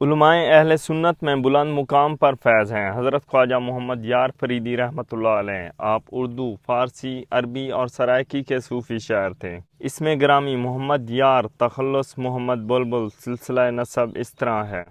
علمائے اہل سنت میں بلند مقام پر فیض ہیں حضرت خواجہ محمد یار فریدی رحمۃ اللہ علیہ۔ آپ اردو، فارسی، عربی اور سرائکی کے صوفی شاعر تھے۔ اس میں گرامی محمد یار، تخلص محمد بلبل، سلسلہ نسب اس طرح ہے: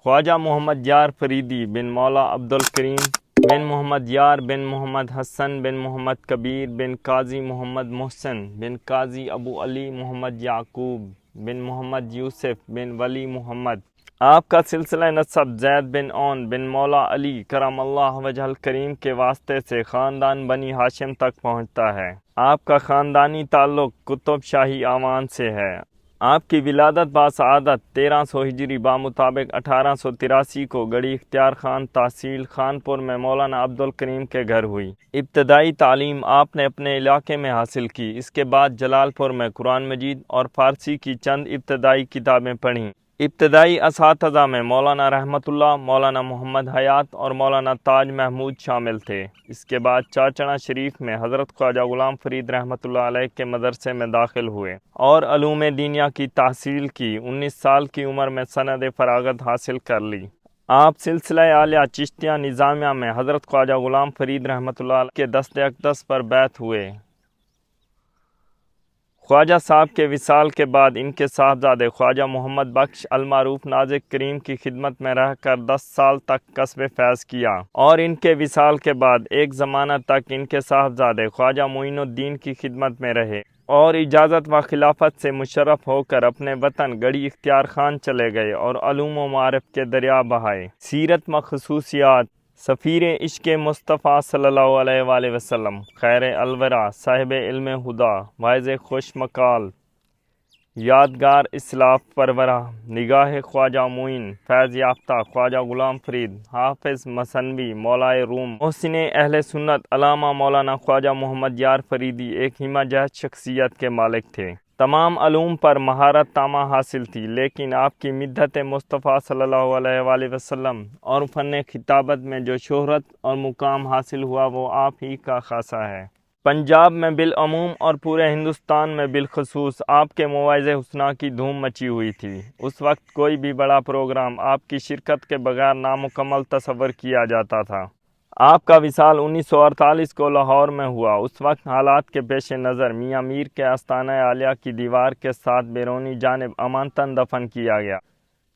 خواجہ محمد یار فریدی بن مولا عبد الکریم بن محمد یار بن محمد حسن بن محمد کبیر بن قاضی محمد محسن بن قاضی ابو علی محمد یعقوب بن محمد یوسف بن ولی محمد۔ آپ کا سلسلہ نسب زید بن اون بن مولا علی کرم اللہ وجہ الکریم کے واسطے سے خاندان بنی ہاشم تک پہنچتا ہے۔ آپ کا خاندانی تعلق قطب شاہی آوان سے ہے۔ آپ کی ولادت باسعادت 1300 ہجری بامطابق 1883 کو گڑی اختیار خان تحصیل خانپور میں مولانا عبد الکریم کے گھر ہوئی۔ ابتدائی تعلیم آپ نے اپنے علاقے میں حاصل کی۔ اس کے بعد جلال پور میں قرآن مجید اور فارسی کی چند ابتدائی کتابیں پڑھیں۔ ابتدائی اساتذہ میں مولانا رحمت اللہ، مولانا محمد حیات اور مولانا تاج محمود شامل تھے۔ اس کے بعد چاچڑا شریف میں حضرت خواجہ غلام فرید رحمۃ اللہ علیہ کے مدرسے میں داخل ہوئے اور علوم دینیا کی تحصیل کی۔ 19 سال کی عمر میں سند فراغت حاصل کر لی۔ آپ سلسلہ عالیہ چشتیہ نظامیہ میں حضرت خواجہ غلام فرید رحمۃ اللہ علیہ کے دست اقدس پر بیعت ہوئے۔ خواجہ صاحب کے وصال کے بعد ان کے صاحبزادے خواجہ محمد بخش المعروف نازک کریم کی خدمت میں رہ کر 10 سال تک کسب فیض کیا، اور ان کے وصال کے بعد ایک زمانہ تک ان کے صاحبزادے خواجہ معین الدین کی خدمت میں رہے اور اجازت و خلافت سے مشرف ہو کر اپنے وطن گڑی اختیار خان چلے گئے اور علوم و معارف کے دریا بہائے۔ سیرت و خصوصیات: سفیر عشق مصطفیٰ صلی اللہ علیہ وآلہ وسلم، خیر الورا، صاحب علم ہدا، واعظ خوش مقال، یادگار اسلاف پرورہ، نگاہ خواجہ معین، فیض یافتہ خواجہ غلام فرید، حافظ مثنوی، مولائے روم، محسن اہل سنت علامہ مولانا خواجہ محمد یار فریدی ایک ہمہ جہت شخصیت کے مالک تھے۔ تمام علوم پر مہارت تامہ حاصل تھی، لیکن آپ کی مدحت مصطفیٰ صلی اللہ علیہ وآلہ وسلم اور فن خطابت میں جو شہرت اور مقام حاصل ہوا وہ آپ ہی کا خاصہ ہے۔ پنجاب میں بالعموم اور پورے ہندوستان میں بالخصوص آپ کے مواعظ حسنہ کی دھوم مچی ہوئی تھی۔ اس وقت کوئی بھی بڑا پروگرام آپ کی شرکت کے بغیر نامکمل تصور کیا جاتا تھا۔ آپ کا وصال 1948 کو لاہور میں ہوا۔ اس وقت حالات کے پیش نظر میاں میر کے آستانہ عالیہ کی دیوار کے ساتھ بیرونی جانب امانتاً دفن کیا گیا۔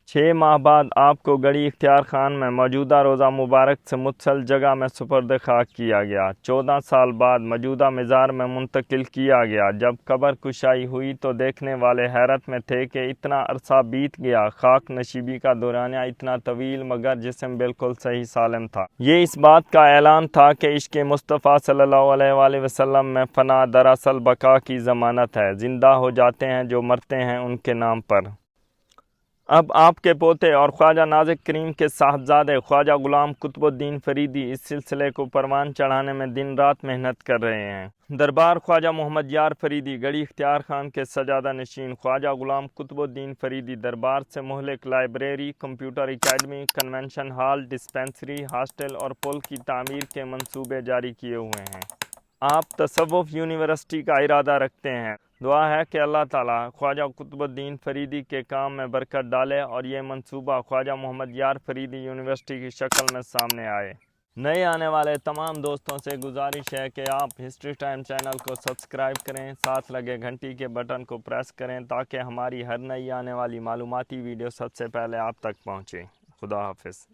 6 ماہ بعد آپ کو گڑی اختیار خان میں موجودہ روضہ مبارک سے متصل جگہ میں سپرد خاک کیا گیا۔ 14 سال بعد موجودہ مزار میں منتقل کیا گیا۔ جب قبر کشائی ہوئی تو دیکھنے والے حیرت میں تھے کہ اتنا عرصہ بیت گیا، خاک نشیبی کا دورانیہ اتنا طویل، مگر جسم بالکل صحیح سالم تھا۔ یہ اس بات کا اعلان تھا کہ عشق مصطفیٰ صلی اللہ علیہ وآلہ وسلم میں فنا دراصل بقا کی ضمانت ہے۔ زندہ ہو جاتے ہیں جو مرتے ہیں ان کے نام پر۔ اب آپ کے پوتے اور خواجہ نازک کریم کے صاحبزادے خواجہ غلام قطب الدین فریدی اس سلسلے کو پروان چڑھانے میں دن رات محنت کر رہے ہیں۔ دربار خواجہ محمد یار فریدی گڑی اختیار خان کے سجادہ نشین خواجہ غلام قطب الدین فریدی دربار سے مہلک library, computer academy, convention hall, dispensary, hostel اور پل کی تعمیر کے منصوبے جاری کیے ہوئے ہیں۔ آپ تصوف یونیورسٹی کا ارادہ رکھتے ہیں۔ دعا ہے کہ اللہ تعالیٰ خواجہ قطب الدین فریدی کے کام میں برکت ڈالے اور یہ منصوبہ خواجہ محمد یار فریدی یونیورسٹی کی شکل میں سامنے آئے۔ نئے آنے والے تمام دوستوں سے گزارش ہے کہ آپ ہسٹری ٹائم چینل کو سبسکرائب کریں، ساتھ لگے گھنٹی کے بٹن کو پریس کریں تاکہ ہماری ہر نئی آنے والی معلوماتی ویڈیو سب سے پہلے آپ تک پہنچے۔ خدا حافظ۔